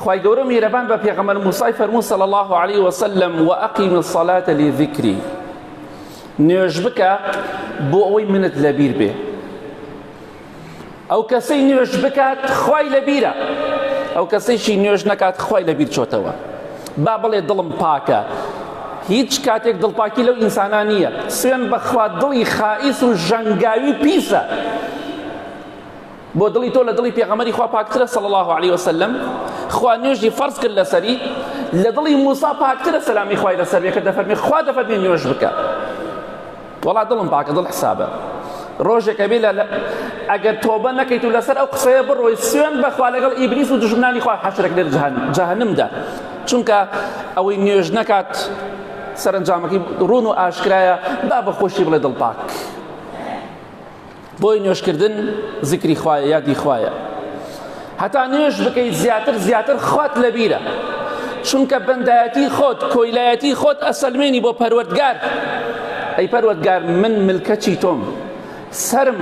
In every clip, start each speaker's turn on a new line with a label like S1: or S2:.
S1: خوای گەورە میهرەبان بە پێغەمبەر موسای فەرموو صلی الله عليه وسلم وأقیم الصلاة لذکری، نوێژ بکە بۆ ئەوەی منت لەبیر بێ. ئەو کەسەی نوێژ بکات خوای لەبیرە، ئەو کەسەیشی نوێژ نەکات خوای لەبیر چۆتەوە. با بڵێ دڵم پاکە، هیچ کاتێک دڵپاکی لەو ئینسانان نییە. سوێن بەخوا دڵی خائیس و ژەنگاوی پیسە، بۆ دڵی تۆ لە دڵی پێغەمبەری خوا پاکترە صلی الله عليه وسلم. خوا نوێژی فەرز کرد لەسەری، لە دڵی موسا پاکترە سەلامی خوای لەسەر بێ کە دەفەرمێ خوا دەفەرمێ نوێژ بکە. وەڵا دڵم پاکە، دڵ حسابە. ڕۆژێکە بێ ئەگەر تۆبە نەکەیت و لەسەر ئەو قسەیە بڕۆی سوێن بەخوا لەگەڵ ئیبلیس و دژمنانی خوا حەشرێک لێر جەهەنەمدا، چونکە ئەوەی نوێژ نەکات سەرنجامەکەی ڕوون و ئاشکرایە. با بەخۆشی بڵێ دڵپاک. بۆی نوێژکردن زیکری خوایە، یادی خوایە. هەتا نوێژ بکەیت زیاتر خوات لەبیرە، چونکە بەندایەتی خۆت، کۆیلایەتی خۆت ئەسەلمێنی بۆ پەروەردگار. ئەی پەروەردگار، من ملکەچی تۆم، سرم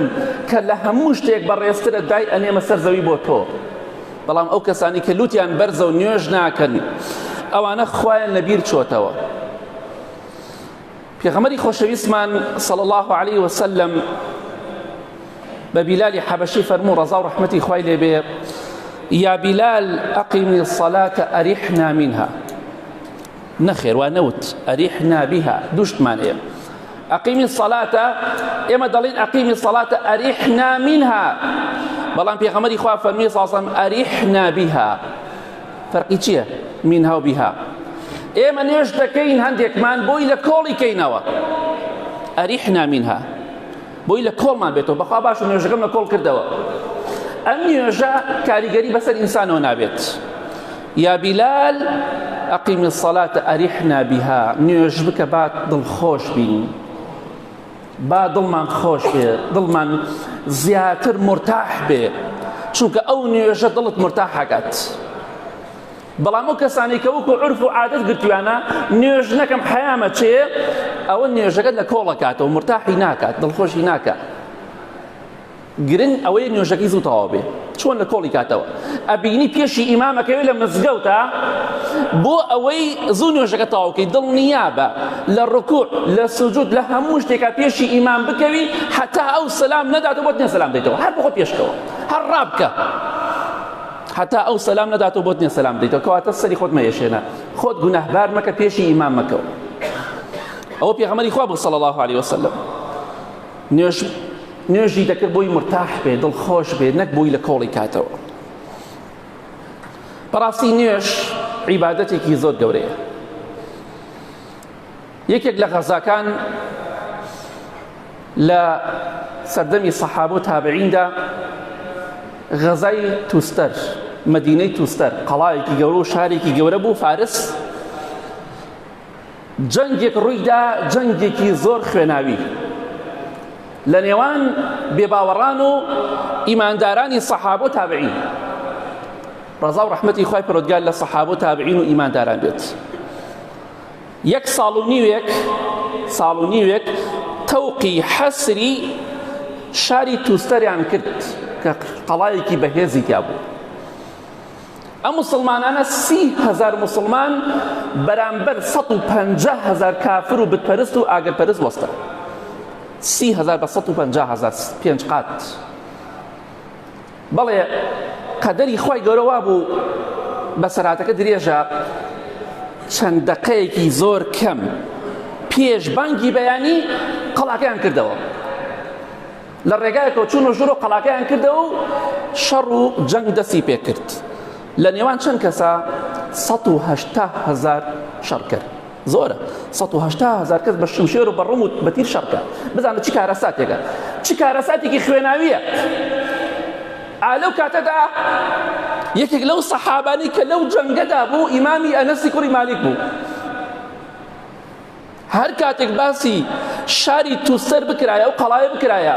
S1: کە لە هەموو شتێک بەڕێزترە دای ئەنێمە سەر زەوی بۆ تۆ. بەڵام ئەو کەسانی کە لوتیان بەرزە و نوێژ ناکەن، ئەوانە خوایان لەبیر چۆتەوە. پێغەمبەری خۆشەویستمان صلی الله عليه وسلم بە بیلالی حەبەشی فەرموو ڕەزا و ڕەحمەتی خوای لێ بێ: یا بیلال ئەقیمی الصلاة ئەریحنا منها. نەخێر، وا نەوت ئەریحنا بها، دووشتمان هەیە. ئەقیمی الصلاة ئێمە دەڵێن ئەقیمی الصلاة ئەریحنا منها، بەڵام پێغەمبەری خوا فەرمووی صلی الله عليه وسلم ئەریحنا بها. فەرقی چییە منها و بها؟ ئێمە نوێژ دەکەین هەندێکمان بۆی لە کۆڵی کەینەوە، ئەریحنا منها، بۆی لە کۆڵمان بێتەوە. بەخوا باشە نوێژەکەم لە کۆڵ کردەوە. ئەم نوێژە کاریگەری بەسەر ئینسانەوە نابێت. یا بیلال ئەقیمی الصلاة ئەریحنا بها، نوێژ بکە با دڵخۆش بین، با دڵمان خۆش بێ، دڵمان زیاتر مرتاح بێ، چونکە ئەو نوێژە دڵت مرتاح ئەکات. بەڵام ئەو کەسانی کە وەکو عورف و عادەت گرتویانە نوێژ نەکەم حەیامە چێ، ئەوە نوێژەکەت لە کۆڵ ئەکاتەوە، مرتاحی ناکات، دڵخۆشی ناکات. گرنگ ئەوەیە نوێژەکەی زوو تەواو بێ، چۆن لە کۆڵی کاتەوە. ئەبینی پێشی ئیمامەکەوێ لە مزگەوتە، بۆ ئەوەی زوو نوێژەکە تەواو بکەیت، دڵنیابە لە ڕکوع لە سوجود لە هەموو شتێکە پێشی ئیمام بکەوی، هەتا ئەو سەلام نەداتەوە بۆت نییە سەلام دەیتەوە، هەر بۆ خۆت پێشکەوە، هەر ڕابکە هەتا ئەو سەلام نەداتەوە بۆت نییە سەلام دەیتەوە، کەواتە سەری خۆت مەیەشێنە، خۆت گونەهبار مەکە، پێشی ئیمام مەکەوە. ئەوە پێغەمبەری خوا بوو صلی الله عليه وسلم. نوێژی دەکرد بۆی مرتاح بێ، دڵخۆش بێ، نەک بۆی لە کۆڵی کاتەوە. بەڕاستی نوێژ عیبادەتێکی زۆر گەورەیە. یەکێک لە غەزاکان لە سەردەمی سەحابە و تابعیندا، غەزای توستەر، مەدینەی توستەر، قەڵایەکی گەورە و شارێکی گەورە بوو، فارس. جەنگێک ڕوویدا، جەنگێکی زۆر خوێناوی لە نێوان بێباوەڕان و ئیماندارانی سەحابە و تابعین. ڕەزا و ڕەحمەتی خوای پەروەردگار لە سەحابە و تابعین و ئیمانداران بێت. یەک ساڵ و نیوێک تەوقی حەسری شاری توستەریان کرد کە قەڵایەکی بەهێزی تیا بوو. ئەم مسلمانانە 30,000 مسلمان بەرامبەر 150,000 کافر و بتپەرست و ئاگرپەرست وەستە. 30,000 بە 150,000، 5 قات. بەڵێ قەدەری خوای گەورە وا بوو بەسەرهاتەکە درێژە، چەند دەقەیەکی زۆر کەم پێش بانگی بەیانی قەڵاکەیان کردەوە. لە ڕێگایەکەوە چوون و ژوور و قەڵاکەیان کردەوە و شەڕ و جەنگ دەستی پێ کرد. لە نێوان چەند کەسە 180,000 شەڕکەر. زۆرە 180,000 کەس بە شمشێر و بەڕم و بەتیر شەڕکە. بزانە چی کارەساتێکە، چی کارەساتێکی خوێناویە. لەو کاتەدا یەکێک لەو سەحابانی کە لەو جەنگەدا بوو، ئیمامی ئەنەسی کوڕی مالیک بوو. هەر کاتێک باسی شاری توستەر بکرایە و قەڵایە بکرایە،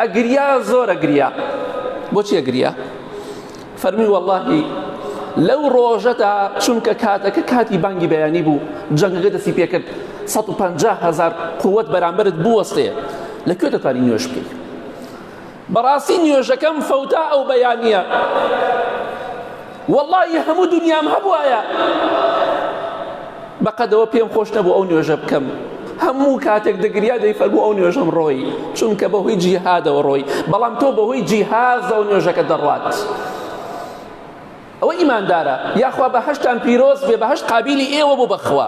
S1: ئەگریا، زۆر ئەگریا. بۆچی ئەگریا؟ فەرمی وەڵڵاهی لەو ڕۆژەدا، چونکە کاتەکە کاتی بانگی بەیانی بوو، جەنگەکە دەستی پێ کرد، 150,000 قووەت بەرامبەرت بوەستەیە، لەکوێ دەتوانی نوێژ بکەیت؟ بەڕاستی نوێژەکەم فەوتا ئەو بەیانیە. والله هەموو دنیام هەبوایە بەقەدەوە پێم خۆش نەبوو ئەو نوێژە بکەم. هەموو کاتێک دەگریا دەیفەرموو ئەو نوێژەم ڕۆی، چونکە بەهۆی جیهادەوە ڕۆی، بەڵام تۆ بەهۆی جیهازەوە نوێژەکە دەڕوات. ئەوە ئیماندارە. یاخوا بەهەشتان پیرۆز بێ، بەهەشت قابیلی ئێوە بوو بەخوا.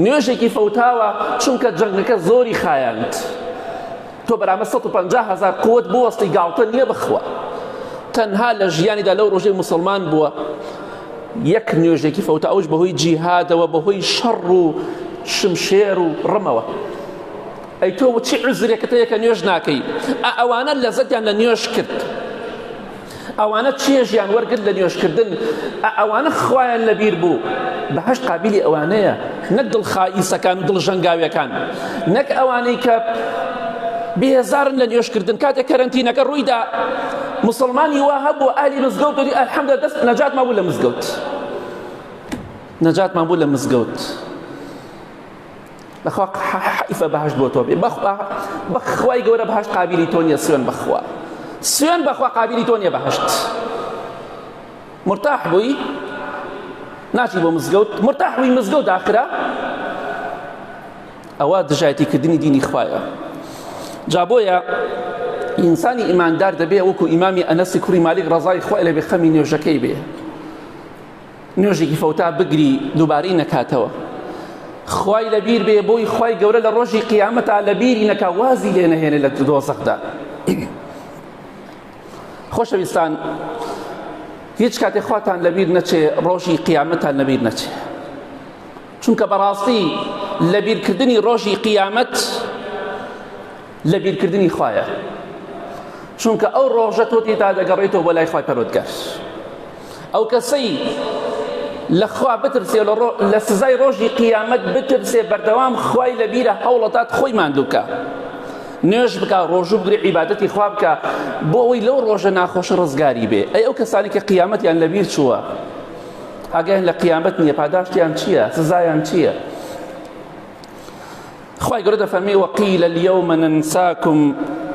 S1: نوێژێکی فەوتاوە چونکە جەنگەکە زۆری خایاند. تۆ بەرامە 150,000 قوت بوەستی گاڵتە نییە بخوا. تەنها لە ژیانیدا لەو ڕۆژەی موسڵمان بووە یەک نوێژێکی فەوتا، ئەوش بەهۆی جیهادەوە، بەهۆی شەڕ و شمشێر و ڕمەوە. ئەی تۆ چی عزرێکت هەیە کە نوێژ ناکەی؟ ئەوانە لەزەتیان لە نوێژ کرد، ئەوانە چێژیان وەرگرت لە نوێژکردن، ئەوانە خوایان لەبیر بوو. بەهەشت قابیلی ئەوانەیە، نەک دڵخائیسەکان و دڵژەنگاویەکان، نەک ئەوانەی کە بێزارن لە نوێژکردن. کاتێک کەرەنتینەکە ڕوویدا مسلمانی وا هەبوو ئالی مزگەوت وەری ئەلحەمدولە دەست نەجاتمان بوو لە مزگەوت، نەجاتمان بوو لە مزگەوت. بەخوا حیفە بەهەشت بۆ تۆ بێ، بەخوای گەورە بەهەشت قابیلی تۆ نییە. سوێن بەخوا، سوێن بەخوا قابیلی تۆ نییە بەهەشت. مرتاح بووی ناچی بۆ مزگەوت، مرتاح بووی مزگەوت داخرا، ئەوە دژایەتیکردنی دینی خوایە. جا بۆیە ئینسانی ئیماندار دەبێ وەکو ئیمامی ئەنەسی کوڕی مالیک ڕەزای خوای لێ بێ خەمی نوێژەکەی بێ، نوێژێکی فەوتا بگری دووبارەی نەکاتەوە. خوای لەبیر بێ بۆی خوای گەورە لە ڕۆژی قیامەتا لەبیری نەکا، وازی لێ نەهێنێ لە دۆزەخدا. خۆشەویستان، هیچ کاتێک خواتان لەبیر نەچێ ڕۆژی قیامەتان لەبیر نەچێ، چونکە بەڕاستی لەبیرکردنی ڕۆژی قیامەت لەبیرکردنی خوایە، چونکە ئەو ڕۆژە تۆ تێدا دەگەڕێتەوە بۆ لای خوای پەروەردگار. ئەو کەسەی لە خوا بترسێ، لە سزای ڕۆژی قیامەت بترسێ، بەردەوام خوای لەبیرە، هەوڵەتات خۆی ماندووکە، نوێژ بکە، ڕۆژوو بگرێ، عیبادەتی خوا بکە، بۆ ئەوەی لەو ڕۆژە ناخۆشە ڕزگاری بێ. ئەو کەسانی کە قیامەتیان لەبیر چووە، ئاگایان لە قیامەت نییە، پاداشتیان چییە، سزایان چییە؟ خوای گەورە دەفەرمێ وەقیل اليوم ننساكم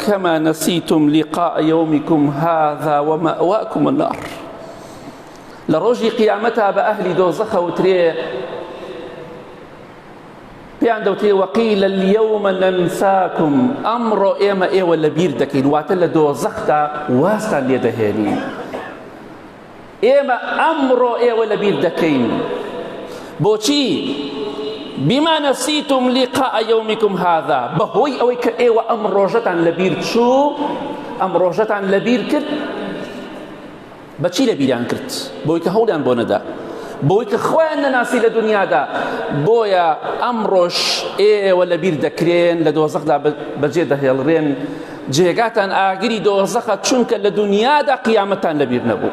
S1: كما نسيتم لقاء يومكم هذا ومأواكم النار. لە ڕۆژی قیامەتا بە ئەهلی دۆزەخە وترێ، پێیان دەوتێ وەقیل اليوم ننساكم، ئەمڕۆ ئێمە ئێوە لەبیر دەکەین، واتە لە دۆزەخدا واستان لێ دەهێنین، ئێمە ئەمڕۆ ئێوە لەبیر دەکەین. بۆچی؟ بما نسيتم لقاء يومكم هذا، بەهۆی ئەوەی کە ئێوە ئەم ڕۆژەتان لەبیر چوو، ئەم ڕۆژەتان لەبیر کرد. بەچی لەبیریان کرد؟ بۆی کە هەوڵیان بۆ نەدا، بۆی کە خۆیان نەناسی لە دنیادا. بۆیە ئەمڕۆژ ئێوە لەبیر دەکرێن، لە دۆزەخدا بەجێ دەهێڵڕێن، جێگاتان ئاگری دۆزەخە، چونکە لە دنیادا قیامەتان لەبیر نەبوو.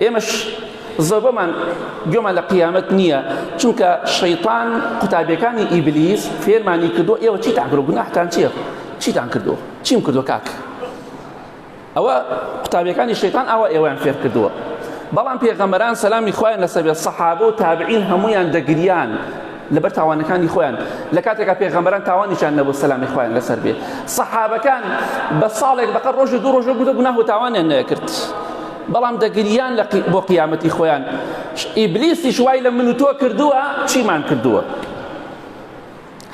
S1: ئێمەش زۆربەمان گوێمان لە قیامەت نییە، چونکە شەیطان قوتابیەکانی ئیبلیس فێرمانی کردووە ئێوە چیتان کردووە، گوناحتان چییە، چیتان کردووە، چیم کردووە کاک؟ ئەوە قوتابیەکانی شەیطان ئەوە ئێوەیان فێر کردووە. بەڵام پێغەمبەران سەلامی خوایان لەسەر بێت، سەحابە و تابعین هەموویان دەگریان لەبەر تاوانەکانی خۆیان، لە کاتێکا پێغەمبەران تاوانیشان نەبوو سەلامی خوایان لەسەر بێت. سەحابەکان بە ساڵێک بەقەر ڕۆژ دوو ڕۆژ گوناه و تاوانیان نەکرد، بەڵام دەگریان بۆ قیامەتی خۆیان. ئیبلیسیش وای لە من و تۆ کردووە، چیمان کردووە؟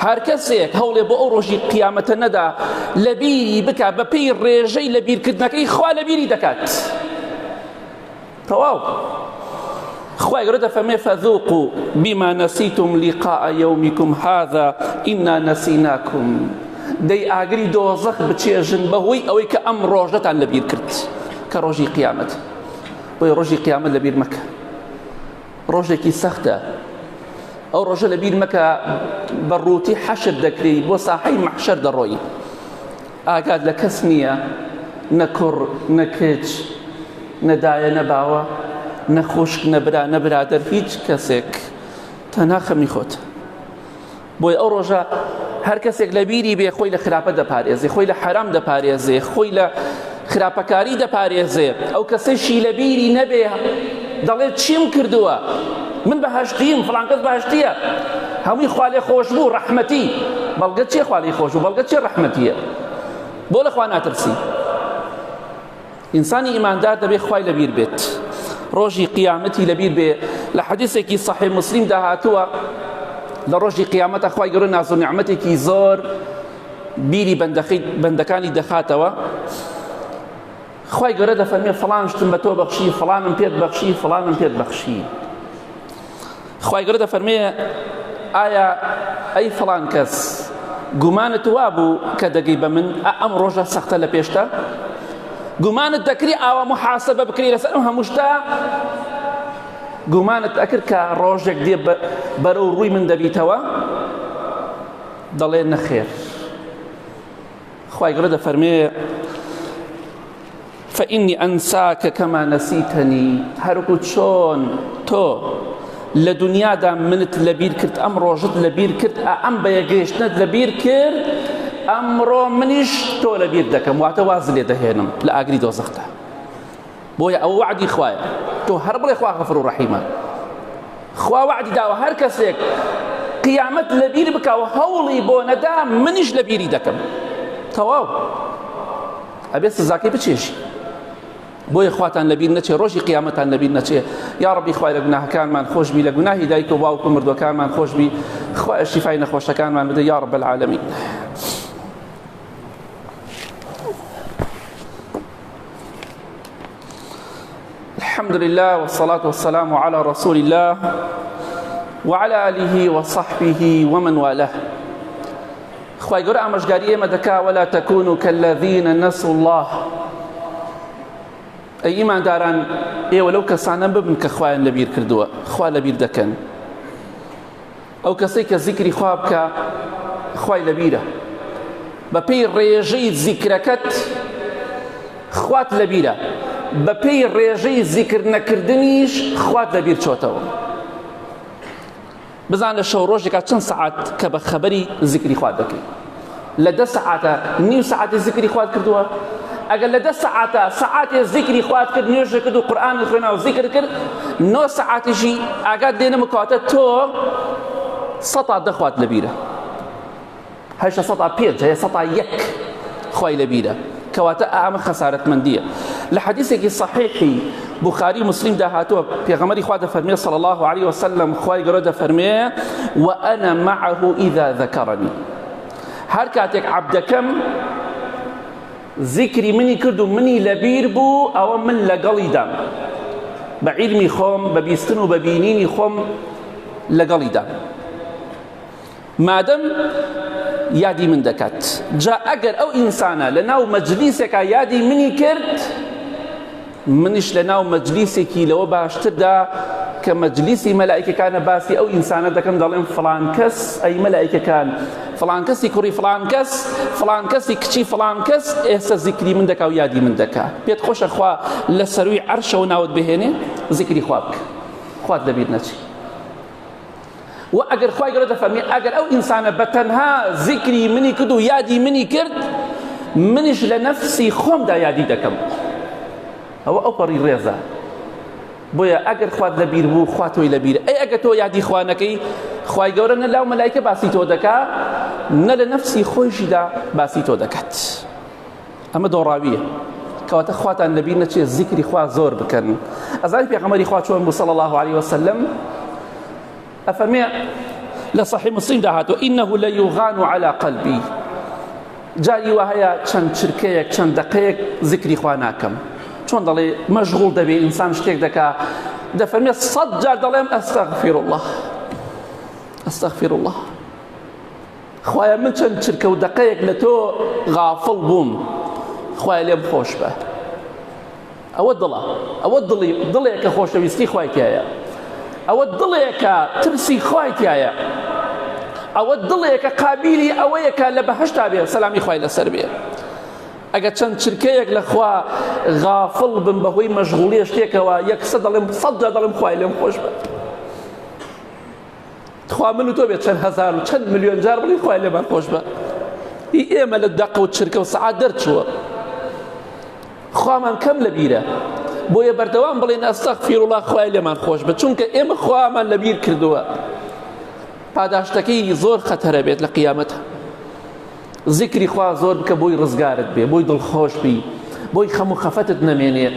S1: هەر کەسێک هەوڵێ بۆ ئەو ڕۆژی قیامەتە نەدا لەبیری بکە، بە پێی ڕێژەی لەبیرکردنەکەی خوا لەبیری دەکات. تەواو. خوای گەورە دەفەرمێ فەذوقوا بما نسيتم لقاء يومكم هذا إنا نسيناكم، دەی ئاگری دۆزەخ بچێژن بەهۆی ئەوەی کە ئەم ڕۆژەتان لەبیر کرد، کە ڕۆژی قیامەت. بۆی ڕۆژی قیامەت لەبیر مەکە، ڕۆژێکی سەختە. ئەو ڕۆژە لەبیر مەکە، بەڕووتی حەشر دەکرێی، بۆ ساحەی مەحشەر دەڕۆی، ئاگات لە کەس نییە، نە کوڕ نە کچ، نە دایە نە باوە، نە خوشک نە برا نە برادەر، هیچ کەسێک، تەنها خەمی خۆت. بۆی ئەو ڕۆژە هەر کەسێک لەبیری بێ خۆی لە خراپە دەپارێزێ، خۆی لە حەرام دەپارێزێ، خۆی لە خراپەکاری دەپارێزێ. ئەو کەسەیشی لەبیری نەبێ دەڵێت چیم کردووە، من بەهەشتیم، فڵان کەس بەهەشتیە، هەمووی خوا لێ خۆش بوو، ڕەحمەتی. بەڵگە چێ خوا لێ خۆش بوو، بەڵگە چێ ڕەحمەتیە؟ بۆ لە خوا ناترسی؟ ئینسانی ئیماندار دەبێت خوای لەبیر بێت، ڕۆژی قیامەتی لەبیر بێ. لە حەدیثێکی صحیح مسلم داهاتووە لە ڕۆژی قیامەتە خوای گەورە ناز و نیعمەتێکی زۆر بیری بەندەکانی دەخاتەوە. خوای گەورە دەفەرمێ فڵان شتم بە تۆ بەخشی، فڵانم پێت بەخشی، فڵانم پێت بەخشی. خوای گەورە دەفەرمێ ئایا ئەی فڵان کەس گومانت وا بوو کە دەگەی بە من ئەم ڕۆژە سەختە لە پێشتە؟ گومانت دەکری ئاوا محاسبە بکری لەسەر ئەم هەموو شتە؟ گومانت ئەکرد کە ڕۆژێک دێ بەرەو ڕووی من دەبیتەوە؟ دەڵێ نەخێر. خوای گەورە دەفەرمێ فإني أنساك كما نسيتني، هەرکو چۆن تۆ لە دنیادا منت لەبیر کرد، ئەم ڕۆژت لەبیر کرد، ئەم بەیەگەیشتنت لەبیر کرد، ئەمڕۆ منیش تۆ لەبیر دەکەم، واتە واز لێ دەهێنم لە ئاگری دۆزەخدا. بۆیە ئەوە وعدی خوایە، تۆ هەر بڵێ خوا غەفور و ڕەحیمە. خوا وعدی داوە هەر کەسێک قیامەت لەبیر بکەوە هەوڵی بۆ نەدا منیش لەبیری دەکەم. تەواو ئەبێ سزاکەی بچێشی. بۆیە خواتان لەبیر نەچێ، ڕۆژی قیامەتان لەبیر نەچێ. یا ڕەبی خوای لە گوناهەکانمان خۆشبی، لە گوناهی دایک و باوک و مردوەکانمان خۆشبی، خوای شیفای نەخۆشەکانمان بدە یا رب العالمین. الحمد لله والصلاة والسلام على رسول الله وعلى آله وصحبه ومن والاه. خوای گەورە ئامۆژگاری ئێمە دەکا ولا تكونوا كالذين نسوا الله. ئەی ئیمانداران ئێوە لەو کەسانە ببن کە خوایان لەبیر کردووە، خوا لەبیر دەکەن. ئەو کەسەی کە زیکری خوا بکە خوای لەبیرە، بە پێی ڕێژەی زیکرەکەت خوات لەبیرە، بە پێی ڕێژەی زیکر نەکردنیش خوات لەبیر چۆتەوە. بزان لە شەو ڕۆژێکا چەند سەعات کە بە خەبەری زیکری خوات دەکەی؟ لە 10 سەعاتە نیو سەعاتی زیکری خوات کردووە؟ ئەگەر لە 10 سەعاتە سەعاتێ زیکری خوات کرد، نوێژە کرد و قورئان خوێنا و زیکر کرد، 9 سەعاتیشی ئاگات دێنە کەواتە تۆ 100 دەخوات لەبیرە، هەشە 105 هەیە 101 خوای لەبیرە، کەواتە ئەمە خەسارەتمەندیە. لە حەدیثێکی صحیحی بخاری مسلم داهاتووە پێغەمبەری خوا دەفەرمێ صلی الله عليه وسلم، خوای گەورە دەفەرمێ وأنا معه إذا ذكرني، هەر کاتێک عەبدەکەم ذیکری منی کرد و منی لەبیر بوو، ئەوە من لەگەڵیدام، بە عیلمی خۆم، بە بیستن و بە بینینی خۆم لەگەڵیدام، مادەم یادی من دەکات. جا ئەگەر ئەو ئینسانە لە ناو مەجلیسێکا یادی منی کرد، منیش لە ناو مەجلیسێکی لەوە باشتردا کە مەجلیسی مەلائیکەکانە باسی ئەو ئینسانە دەکەن، دەڵێن فڵان کەس ئەی مەلائیکەکان، فڵان کەسی کوڕی فڵان کەس، فڵان کەسی کچی فڵان کەس ئێستا زیکری من دەکا و یادی من دەکا. پێت خۆشە خوا لە سەروی عەرشەوە ناوت بهێنێ، زیکری خوا بکە، خوات لەبیر نەچی. و ئەگەر خوای گەورە دەفەرمێ ئەگەر ئەو ئینسانە بەتەنها زیکری منی کرد و یادی منی کرد، منیش لە نەفسی خۆمدا یادی دەکەم. ئەوە ئەو پەڕی ڕێزە. بۆیە ئەگەر خوات لەبیر بوو، خوا تۆی لەبیرە. ئەی ئەگەر تۆ یادی خوا نەکەی، خوای گەورە نە لاو مەلایکە باسی تۆ دەکا، نە لە نەفسی خۆیشیدا باسی تۆ دەکات. ئەمە دۆڕاویە، کەواتە خواتان لەبیر نەچێ، زیکری خوا زۆر بکەن. ئەزانی پێغەمبەری خوا چۆن بوو صلی الله عليه وسلم؟ ئەفەرمێ لە صحیح مسلم داهاتوە إنه ليغان على قلبي، جاری وا هەیە چەند چرکەیەک چەند دقەیەک زیکری خوا ناکەم، چۆن دەڵێ مەشغوڵ دەبێ ئینسان شتێک دەکا، دەفەرمێ 100 جار دەڵێم ئەستەغفیر الله ئەستەغفیر الله. خوایە من چەند چرکە و دقەیەک لە تۆ غافڵ بووم، خوایە لێم خۆش بە. ئەوە دڵە، ئەوە دڵێکە خۆشەویستی خوای تایە، ئەوە دڵێکە ترسی خوای تایە، ئەوە دڵێکە قابیلی ئەوەیەکە لە بەهەشتا بێ، سەلامی خوای لەسەر بێ. ئەگەر چەند چرکەیەک لە خوا غافڵ بم بەهۆی مەشغوڵی شتێکەوە، 100 دەڵێم 100 جار دەڵێم خوای لێم خۆش بە. خوا من و تۆ بێت چەند هەزار و چەند ملیۆن جار بڵین خوای لێمان خۆش بە. ئێمە لە دەقە و چرکە و سەعات دەرچووە، خوامان کەم لەبیرە، بۆیە بەردەوام بڵێن ئەستەغفیر الله خوای لێمان خۆش بە، چونکە ئێمە خوامان لەبیر کردووە. پاداشتەکەی زۆر خەتەرە بێت لە قیامەتە. زیکری خوا زۆر بکە بۆی ڕزگارت بێ، بۆی دڵخۆش بی، بۆی خەم و خەفەتت نەمێنێ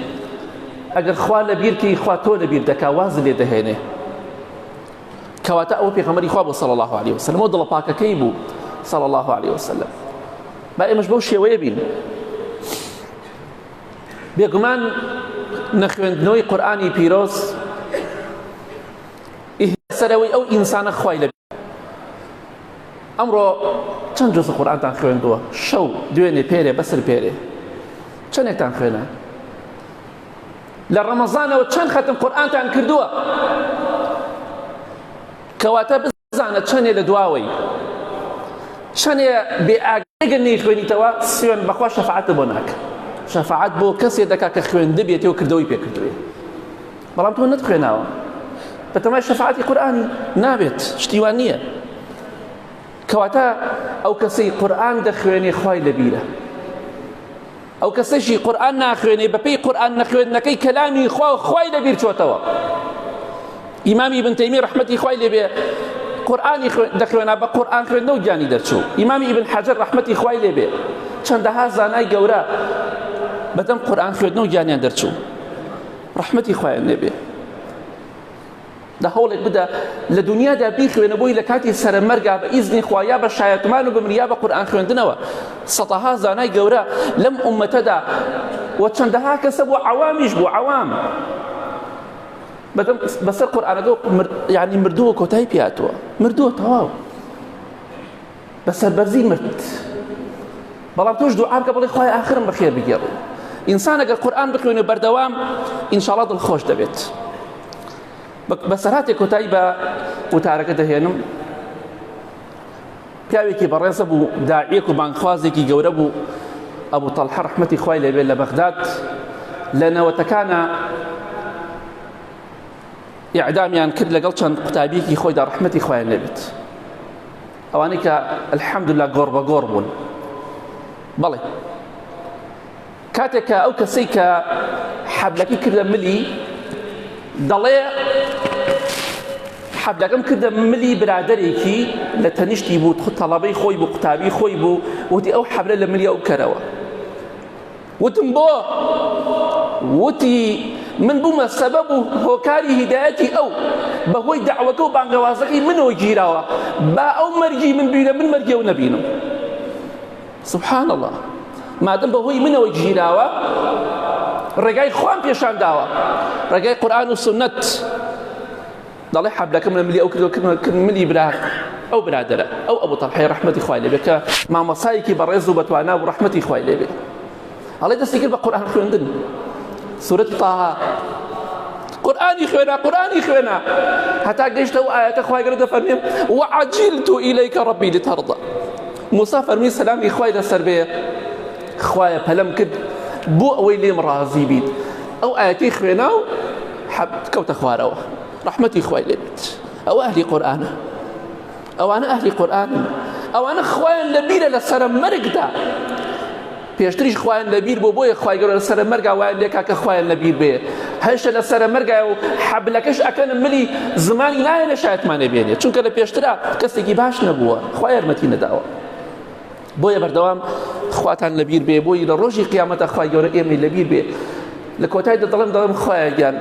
S1: ئەگەر خوا لەبیرکەی خوا تۆ لەبیر دەکا واز لێ دەهێنێ کەواتە ئەوە پێغەمبەری خوا بوو صلی الله عليه وسلم و دڵە پاکەکەی بوو صلی الله عليه وسلم با ئێمەش بەو شێوەیە بین بێگومان نەخوێندنەوەی قورئانی پیرۆز سەرەوەی ئەو ئینسانە خوای لەبیر ئەمڕۆ چەند جوزە قورئانتان خوێندووە شەو دوێنێ پێرێ بەسەر پێرێ چەندێکتان خوێنە لە ڕەمەزانەوە چەند خەتم قورئانتان کردووە کەواتە بزانە چەندێ لە دواوەی چەندێ بێئاگەر نەیخوێنیتەوە سوێن بەخوا شەفاعەتە بۆ ناکە شەفاعەت بۆ کەسێ دەکا کە خوێندە بێتەوە کردەوەی پێکردوێ بەڵام تۆ نەتخوێناوە بەتەمای شەفاعەتی قورئانی نابێت شتیوان نییە کەواتە ئەو کەسەی قورئان دەخوێنێ خوای لەبیرە ئەو کەسەشی قورئان ناخوێنێ بەپێی قورئان نەخوێندنەکەی کەلامی خوا و خوای لەبیر چۆتەوە ئیمامی ابن تەیمیە ڕەحمەتی خوای لێبێ قورئانی دەخوێنا بە قورئان خوێندنە و گیانی دەرچوو ئیمامی ابن حەجەر ڕەحمەتی خوای لێبێ چەندەها زانای گەورە بەدەم قورئان خوێندنە و گیانیان دەرچوو ڕەحمەتی خوایان لێبێ لە هەوڵێک بدە لە دنیادا بیخوێنە بۆی لە کاتی سەرمەرگا بە ئیزنی خوا یا بە شایەتمان و بمریا بە قورئان خوێندنەوە سەدەها زانای گەورە لەم ئومەتەدا و چەندەها کەسە بۆ عەوامیش بوو عەوام بەسەر قورئانەکە یعنی مردووە کۆتایی پێهاتووە مردووە تەواو بەسەر بەرزی مرد بەڵام تۆش دوعا بکە بڵێ خوای ئاخرم بەخێر بگێڕێ ئینسان ئەگەر قورئان بخوێنێ بەردەوام ئینشاڵڵا دڵخۆش دەبێت بەسەرهاتێک کۆتایی بە وتارەکە دەهێنم پیاوێکی بەڕێزە بوو داعیەک و بانگخوازێکی گەورە بوو ئەبوو تەڵحە ڕەحمەتی خوای لێبێ لە بەغداد لە نەوەتەکانە ئیعدامیان کرد لەگەڵ چەند قوتابیەکی خۆیدا ڕەحمەتی خوایان لێبێت ئەوانەی کە الحەمدوللا گۆڕ بە گۆڕ بوون بەڵێ کاتێک کە ئەو کەسەی کە حەبلەکەی کردە ملی دەڵێ حەبلەکەم کردە ملی برادەرێکی لە تەنیشتی بوو تەڵەبەی خۆی بوو قوتابی خۆی بوو وتی ئەو حەبلە لە ملی ئەو کەرەوە وتم بۆ وتی من بوومە سەبەب و هۆکاری هیدایەتی ئەو بەهۆی دەعوەکە و بانگەوازەکەی منەوە گیراوە با ئەو مەرگی من بینە من مەرگی ئەو نەبینم سبحان الله مادەم بەهۆی منەوە گیراوە ڕێگای خوان پێشان داوە ڕێگای قورئان و سنەت دەڵێ حەبلەکەم لە ملی ئەو کردن ملی برا ئەو برادەرە ئەو ئەبوو تەڵحەی ڕەحمەتی خوای لێبێ کە مامۆسایەکی بەڕێز و بەتوانا و ڕەحمەتی خوای لێبێ ئەڵێ دەستی کرد بە قورئان خوێندن سورەتی تاها قورئانی خوێنا هەتا گەیشتە ئەو ئایەتە خوای گەورە دەفەرمێ وعەجیلت ئیلەیکە ڕەبی لتەرضە موسا فەرمی سەلامی خوای لەسەر بێ خوایە پەلەم کرد بۆ ئەوەی لێم ڕازی بیت ئەو ئایەتەی خوێنا و کەوتە خوارەوە ڕەحمەتی خوای لێبێت ئەوە ئەهلی قورئانە ئەوانە ئەهلی قورئانن ئەوانە خوایان لەبیرە لە سەرمەرگدا پێشتریش خوایان لەبیر بۆ بۆیە خوای گەورە لە سەرمەرگا وایان لێکا کە خوایان لەبیر بێ هەشە لە سەرمەرگایە و حەبلەکەش ئەکەن ملی زمانی نایە لە شایەتمانێ بێنێ چونکە لە پێشترا کەسێکی باش نەبووە خوای یارمەتی نەداوە بۆیە بەردەوام خواتان لەبیر بێ بۆی لە ڕۆژی قیامەتە خوای گەورە ئێمەی لەبیر بێ لە کۆتاییدا دەڵێم خوایە گیان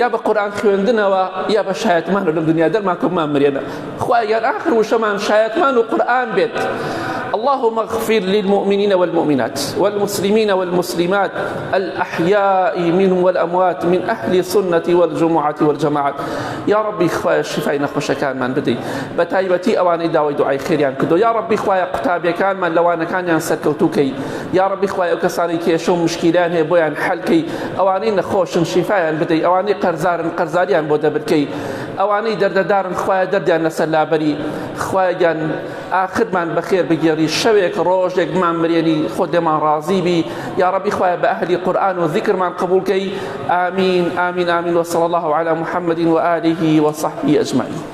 S1: یا بە قورئان خوێندنەوە یا بە شایەتمان لەم دنیا دەرمان کۆمان مرێنە خوای گیان آخر وشەمان شایەتمان و قورئان بێت اللهم اغفر للمؤمنين والمؤمنات والمسلمين والمسلمات الأحياء منهم والأموات من أهل السنة والجمعة والجماعات يا ربي خوايا الشفاء نخوش كان من بدي بتايبتي أواني داوي دعاء خير يعني كدو يا ربي خوايا قتابي كان من لوانا كان ينسكوتوكي يا ربي خوايا وكساني كي شو مشكلان هي بويان حلكي أواني نخوش شفاء يعني بدي أواني قرزاريان بودا بركي أواني درددار خوايا درديان نسلابري خوايا آخر من بخير بجيري شويك روجك من مريني خود من راضي بي يا ربي خويا بأهل قرآن وذكر من قبول كي آمين آمين آمين وصلى الله على محمد وآله وصحبه أجمعين.